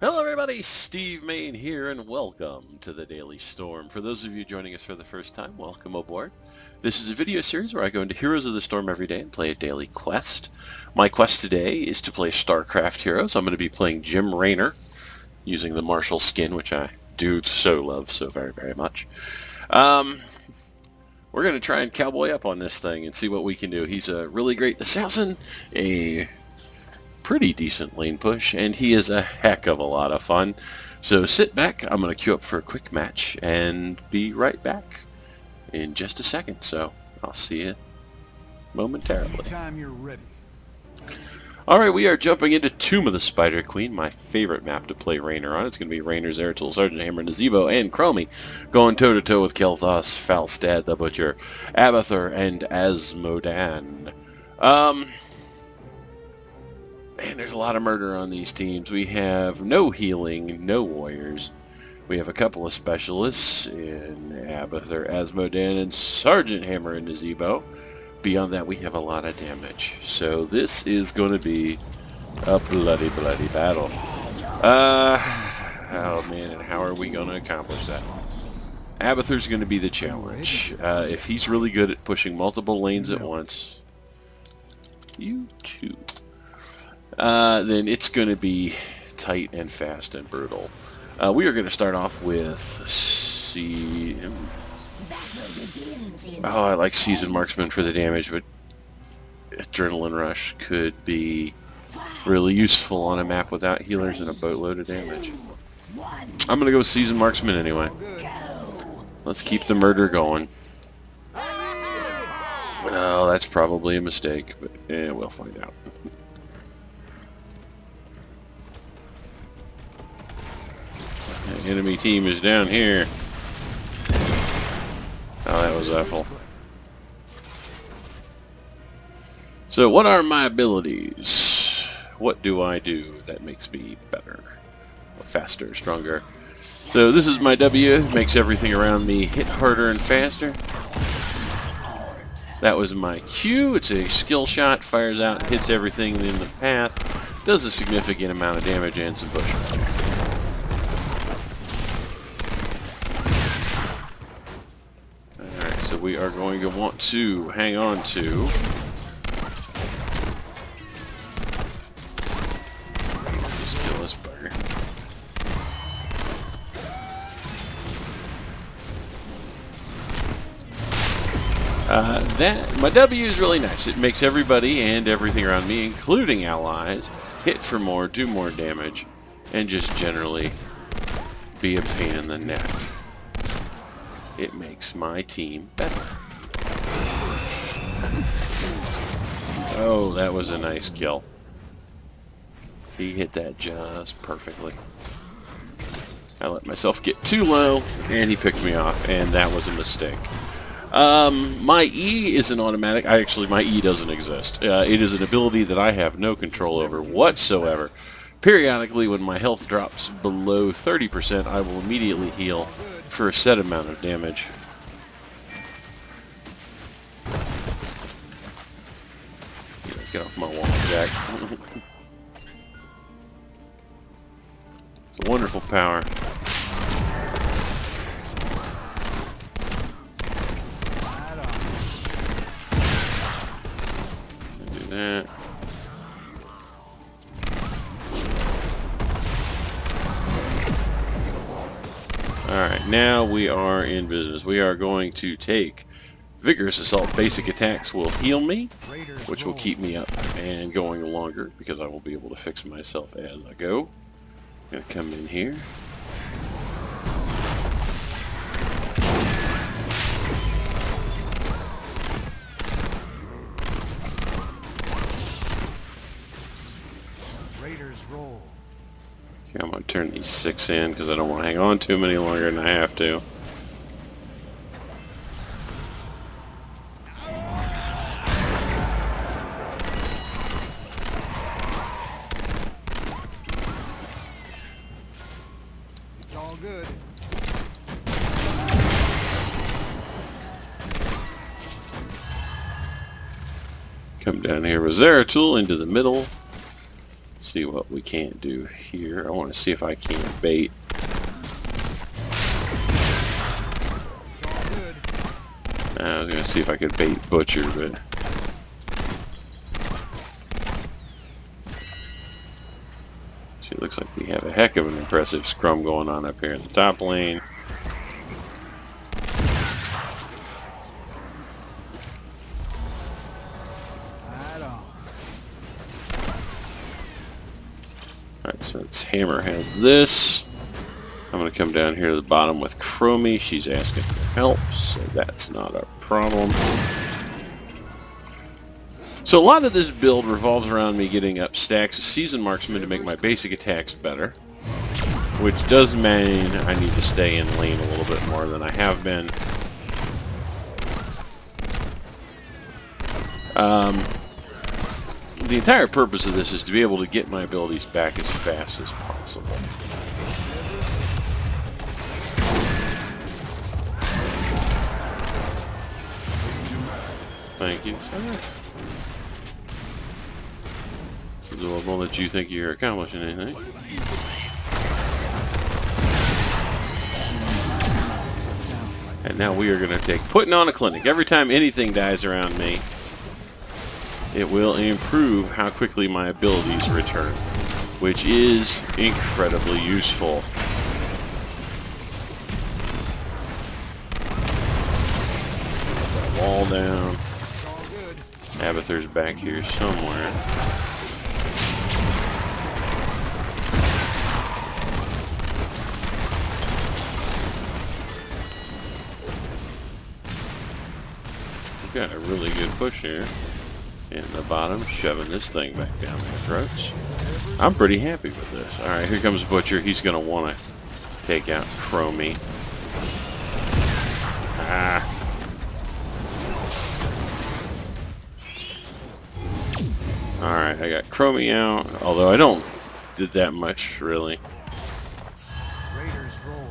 Hello everybody, Steve Mayne here, and welcome to the Daily Storm. For those of you joining us for the first time, welcome aboard. This is a video series where I go into Heroes of the Storm every day and play a daily quest. My quest today is to play Starcraft Hero, so I'm going to be playing Jim Raynor, using the Martial skin, which I do so love so very, very much. We're going to try and cowboy up on this thing and see what we can do. He's a really great assassin, a pretty decent lane push, and he is a heck of a lot of fun. So sit back, I'm going to queue up for a quick match and be right back in just a second. So I'll see you momentarily. Anytime you're ready. Alright, we are jumping into Tomb of the Spider Queen, my favorite map to play Raynor on. It's going to be Raynor, Zeratul, Sergeant Hammer, Nazebo, and Chromie going toe-to-toe with Kel'Thas, Falstad the Butcher, Abathur, and Asmodan. Man, there's a lot of murder on these teams. We have no healing, no warriors. We have a couple of specialists in Abathur, Asmodan, and Sergeant Hammer and Nazebo. Beyond that, we have a lot of damage. So this is going to be a bloody, bloody battle. Oh man, and how are we going to accomplish that? Abathur's going to be the challenge. If he's really good at pushing multiple lanes at once, you too. Then it's going to be tight and fast and brutal. We are going to start off with I like Seasoned Marksman for the damage, but Adrenaline Rush could be really useful on a map without healers and a boatload of damage. I'm going to go with Seasoned Marksman anyway. Let's keep the murder going. Well, that's probably a mistake, but we'll find out. The enemy team is down here. Oh, that was awful. So what are my abilities? What do I do that makes me better? Faster, stronger. So this is my W. It makes everything around me hit harder and faster. That was my Q. It's a skill shot. Fires out, hits everything in the path. Does a significant amount of damage and some push. We are going to want to hang on to kill this bugger. My W is really nice. It makes everybody and everything around me, including allies, hit for more, do more damage, and just generally be a pain in the neck. It makes my team better. Oh, that was a nice kill. He hit that just perfectly. I let myself get too low, and he picked me off, and that was a mistake. My E is an automatic. My E doesn't exist. It is an ability that I have no control over whatsoever. Periodically, when my health drops below 30%, I will immediately heal for a set amount of damage. Get off my wall, Jack. It's a wonderful power. Do that. Alright, now we are in business. We are going to take Vigorous Assault. Basic attacks will heal me, which will keep me up and going longer because I will be able to fix myself as I go. Gonna come in here. Raiders roll. Okay, I'm going to turn these 6 in because I don't want to hang on too many longer than I have to. It's all good. Come down here with Zeratul into the middle. see what we can't do here. I want to see if I can't bait. It's all good. I was going to see if I could bait Butcher, but... See, it looks like we have a heck of an impressive scrum going on up here in the top lane. Right on. Alright, so let's Hammerhead this. I'm going to come down here to the bottom with Chromie. She's asking for help, so that's not a problem. So a lot of this build revolves around me getting up stacks of Seasoned Marksman to make my basic attacks better, which does mean I need to stay in lane a little bit more than I have been. The entire purpose of this is to be able to get my abilities back as fast as possible. Thank you, sir. So I won't let you think you're accomplishing anything. And now we are going to take putting on a clinic. Every time anything dies around me, it will improve how quickly my abilities return, which is incredibly useful. Put that wall down. It's all good. Abathur's back here somewhere. We've got a really good push here. In the bottom, shoving this thing back down their throats. I'm pretty happy with this. Alright, here comes Butcher. He's going to want to take out Chromie. Ah. Alright, I got Chromie out, although I don't did that much, really. Raiders roll.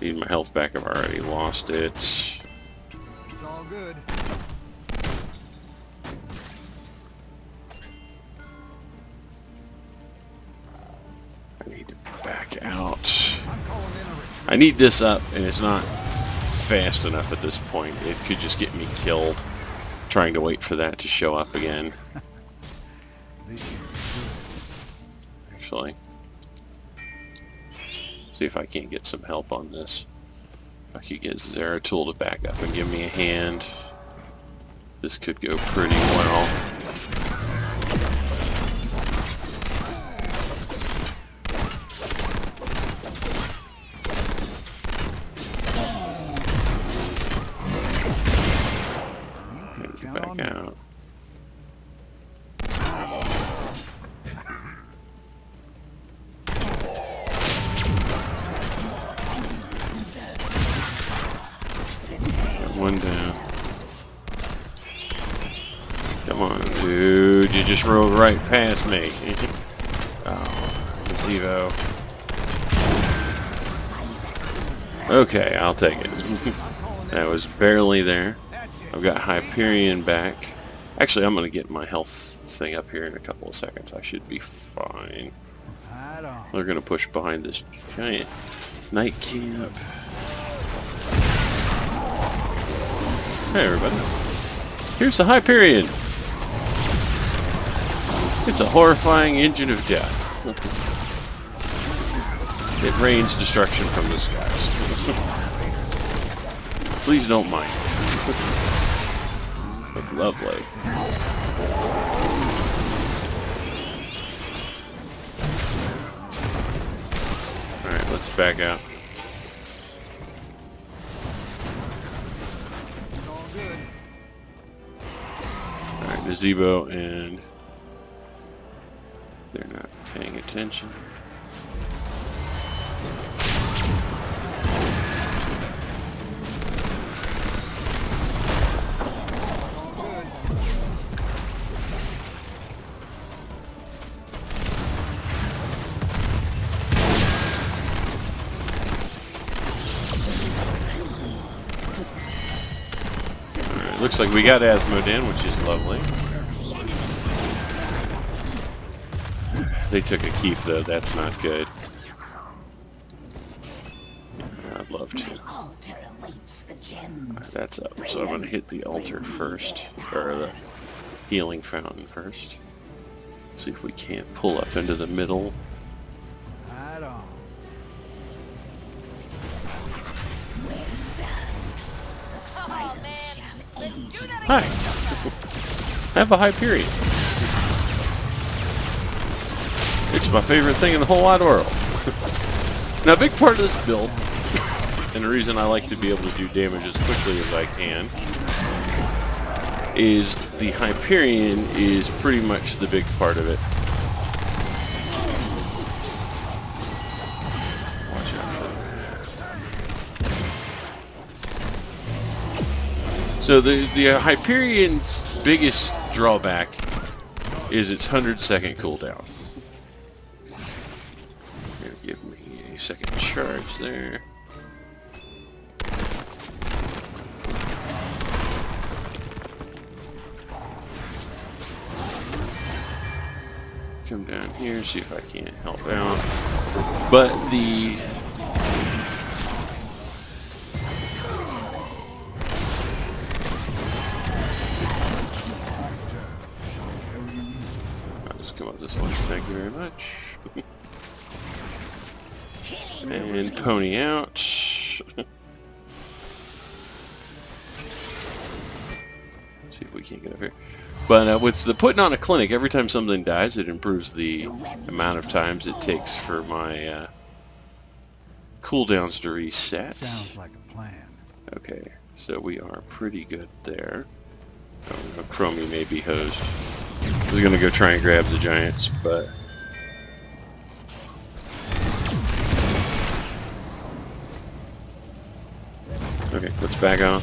Need my health back. I've already lost it. It's all good. I need to back out. I'm calling in a retreat. I need this up, and it's not fast enough at this point. It could just get me killed. Trying to wait for that to show up again. This is good. Actually. See if I can't get some help on this. If I could get Zeratul to back up and give me a hand. This could go pretty well. Back out. One down. Come on, dude. You just rode right past me. Oh, Evo. Okay, I'll take it. That was barely there. I've got Hyperion back. Actually, I'm going to get my health thing up here in a couple of seconds. I should be fine. Right on. They're going to push behind this giant night camp. Hey everybody, here's the Hyperion. It's a horrifying engine of death. It rains destruction from the skies. Please don't mind. It's lovely. Alright, let's back out. It's all good. Alright, Gazebo, and they're not paying attention. It's all good. Looks like we got Asmodee, which is lovely. They took a keep, though. That's not good. I'd love to. Right, that's up. So I'm going to hit the altar first. Or the healing fountain first. See if we can't pull up into the middle. Right on. Hi. I have a Hyperion. It's my favorite thing in the whole wide world. Now, a big part of this build, and the reason I like to be able to do damage as quickly as I can, is the Hyperion is pretty much the big part of it. Watch out for that. So the Hyperion's biggest drawback is its 100-second cooldown. Gonna give me a second charge there. Come down here, see if I can't help out. But the I'll just come up this way. Thank you very much. And pony out. See if we can't get up here. But with the putting on a clinic, every time something dies, it improves the amount of times it takes for my cooldowns to reset. Sounds like a plan. Okay, so we are pretty good there. Oh, no, Chromie may be hosed. We're gonna go try and grab the giants, but okay, let's back on.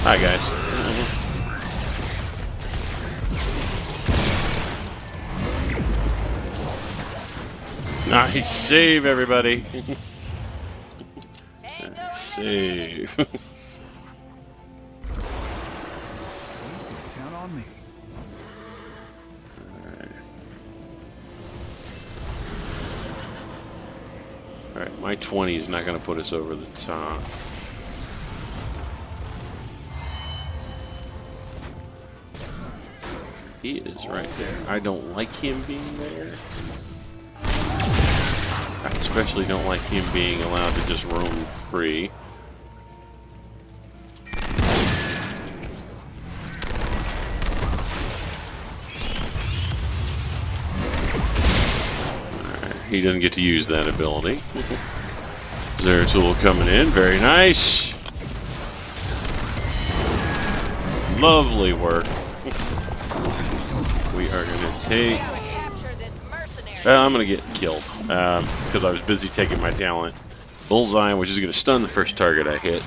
Hi guys. Nice save, everybody. Nice save. Count on me. Alright, my 20 is not going to put us over the top. He is right there. I don't like him being there. I especially don't like him being allowed to just roam free. Alright, he doesn't get to use that ability. There's Tool coming in, very nice. Lovely work. We are going to take... I'm going to get killed because I was busy taking my talent. Bullseye, which is going to stun the first target I hit.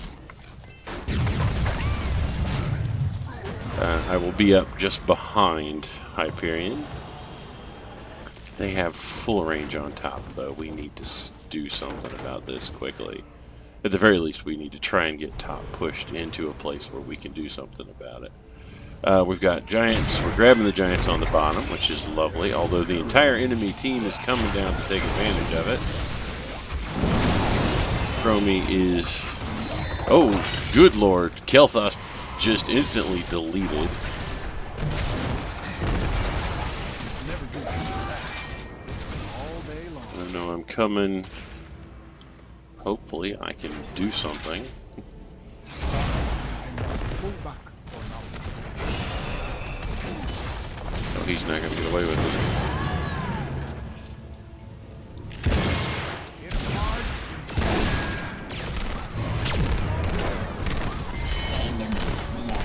I will be up just behind Hyperion. They have full range on top, though. We need to do something about this quickly. At the very least, we need to try and get top pushed into a place where we can do something about it. We've got giants. We're grabbing the giants on the bottom, which is lovely, although the entire enemy team is coming down to take advantage of it. Chromie is... Oh, good lord. Kel'Thas just instantly deleted. I know I'm coming. Hopefully I can do something. Oh, he's not going to get away with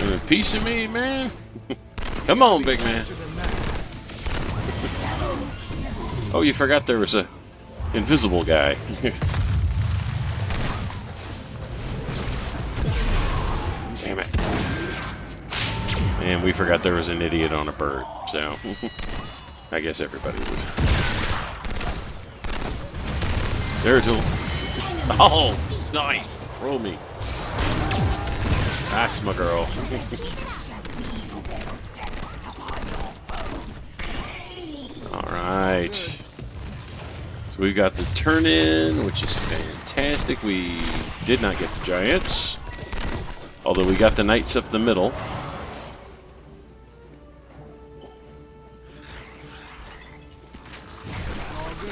it. A piece of me, man. Come on, big man. Oh, you forgot there was a invisible guy. Damn it. And we forgot there was an idiot on a bird, so I guess everybody would. There's Tool. Oh, nice. Throw me. That's my girl. Alright. So we've got the turn in, which is fantastic. We did not get the giants. Although we got the knights up the middle.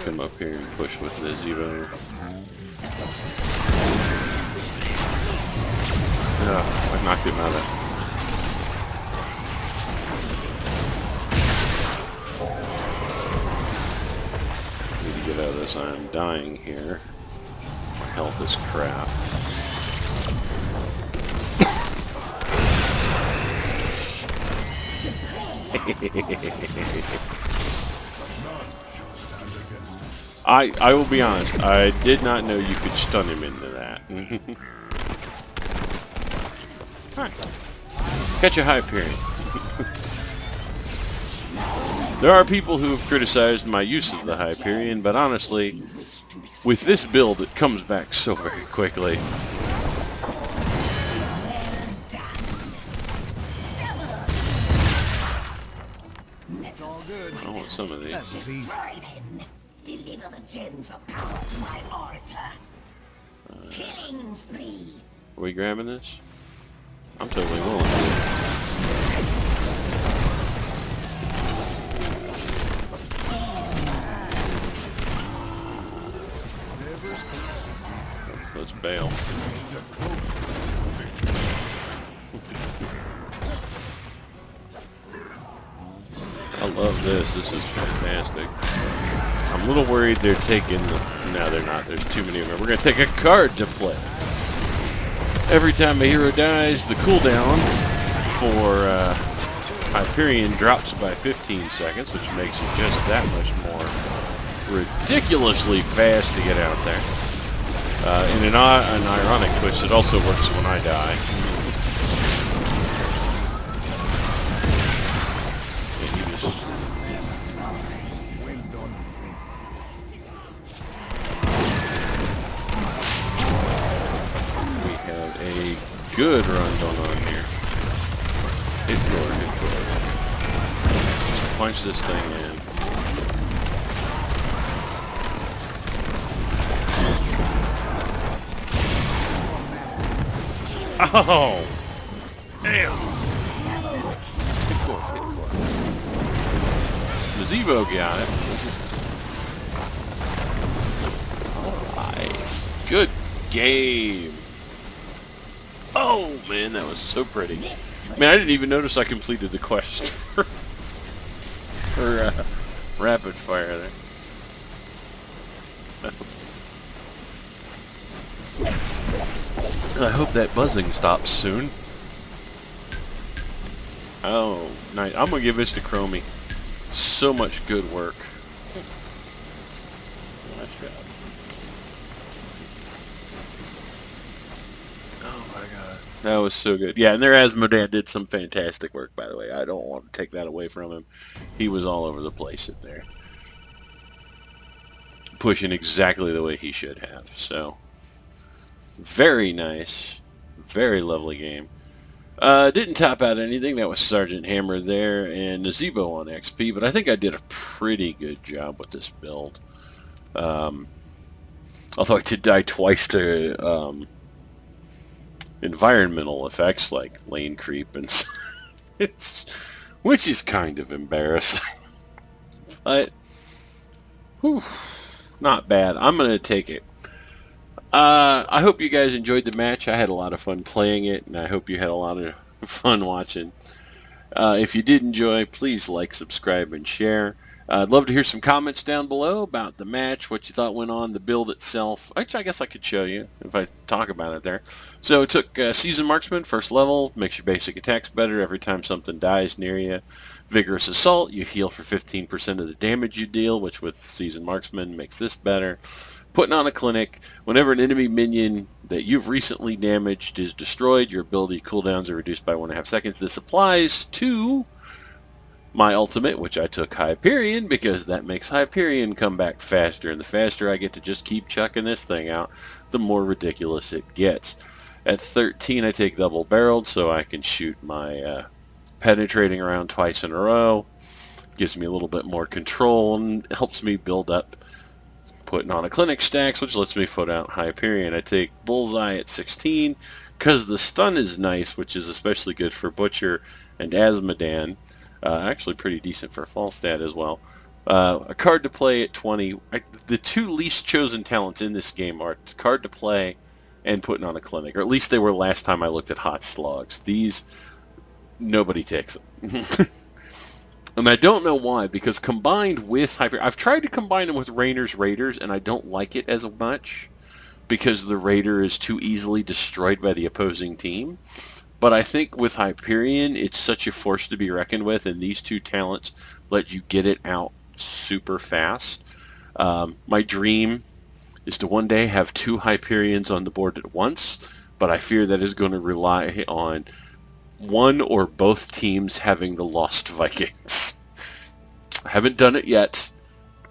Come up here and push with the zero. Oh, I knocked him out of it. Need to get out of this. I'm dying here. My health is crap. I will be honest, I did not know you could stun him into that. Alright. Catch a Hyperion. There are people who have criticized my use of the Hyperion, but honestly, with this build it comes back so very quickly. I want some of these. Deliver the gems of power to my altar. Killing spree. Are we grabbing this? I'm totally willing to. Let's bail. I love this. This is fantastic. I'm a little worried they're taking... No, they're not. There's too many of them. We're going to take a card to play. Every time a hero dies, the cooldown for Hyperion drops by 15 seconds, which makes it just that much more ridiculously fast to get out there. In an ironic twist, it also works when I die. Good run going on here. Hit core, hit core. Just punch this thing in. Oh! Damn! Hit core, hit core. The Zevo got it. Alright. Good game. Oh man, that was so pretty. Man, I didn't even notice I completed the quest for rapid fire there. I hope that buzzing stops soon. Oh, nice. I'm gonna give this to Chromie. So much good work. Nice job. That was so good. Yeah, and their Asmodan did some fantastic work, by the way. I don't want to take that away from him. He was all over the place in there. Pushing exactly the way he should have. So, very nice. Very lovely game. Didn't top out anything. That was Sergeant Hammer there and Nazebo on XP, but I think I did a pretty good job with this build. Although I did die twice to... environmental effects like lane creep and which is kind of embarrassing. But whew, not bad. I'm gonna take it. I hope you guys enjoyed the match. I had a lot of fun playing it, and I hope you had a lot of fun watching. If you did enjoy, please like, subscribe, and share. I'd love to hear some comments down below about the match, what you thought went on, the build itself. Actually, I guess I could show you if I talk about it there. So it took Seasoned Marksman, first level, makes your basic attacks better every time something dies near you. Vigorous Assault, you heal for 15% of the damage you deal, which with Seasoned Marksman makes this better. Putting on a Clinic, whenever an enemy minion that you've recently damaged is destroyed, your ability cooldowns are reduced by 1.5 seconds. This applies to my ultimate, which I took Hyperion, because that makes Hyperion come back faster, and the faster I get to just keep chucking this thing out, the more ridiculous it gets. At 13, I take double barreled so I can shoot my penetrating around twice in a row. Gives me a little bit more control and helps me build up putting on a clinic stacks, which lets me put out Hyperion. I take bullseye at 16 because the stun is nice, which is especially good for Butcher and Asmodan. Actually pretty decent for Falstad as well. A card to play at 20. The two least chosen talents in this game are card to play and putting on a clinic, or at least they were last time I looked at hot slugs. These, nobody takes them. And I don't know why, because combined with I've tried to combine them with Raynor's Raiders, and I don't like it as much, because the Raider is too easily destroyed by the opposing team. But I think with Hyperion, it's such a force to be reckoned with, and these two talents let you get it out super fast. My dream is to one day have 2 Hyperions on the board at once, but I fear that is going to rely on one or both teams having the Lost Vikings. I haven't done it yet,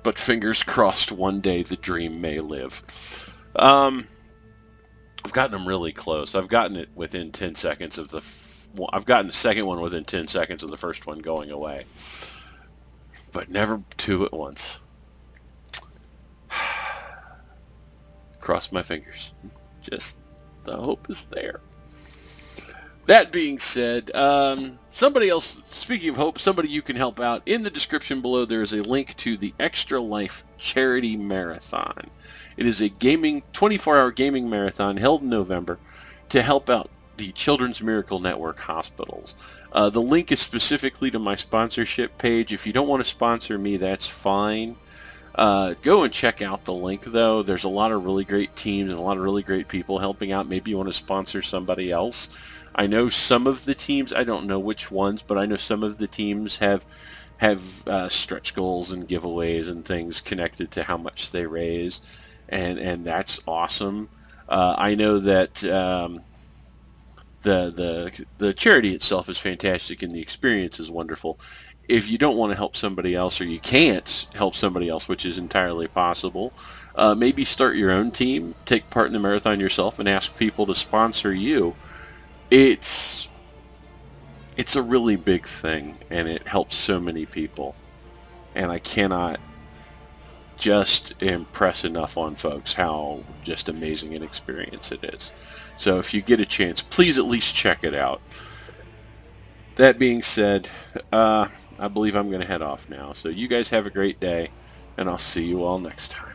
but fingers crossed one day the dream may live. I've gotten them really close. I've gotten it within 10 seconds of I've gotten the second one within 10 seconds of the first one going away. But never 2 at once. Cross my fingers. Just the hope is there. That being said, somebody else, speaking of hope, somebody you can help out, in the description below there is a link to the Extra Life Charity Marathon. It is a 24-hour gaming marathon held in November to help out the Children's Miracle Network hospitals. The link is specifically to my sponsorship page. If you don't want to sponsor me, that's fine. Go and check out the link, though. There's a lot of really great teams and a lot of really great people helping out. Maybe you want to sponsor somebody else. I know some of the teams, I don't know which ones, but I know some of the teams have stretch goals and giveaways and things connected to how much they raise, and that's awesome. I know that the charity itself is fantastic and the experience is wonderful. If you don't want to help somebody else, or you can't help somebody else, which is entirely possible, maybe start your own team, take part in the marathon yourself, and ask people to sponsor you. It's a really big thing, and it helps so many people, and I cannot just impress enough on folks how just amazing an experience it is. So if you get a chance, please at least check it out. That being said, I believe I'm going to head off now. So you guys have a great day, and I'll see you all next time.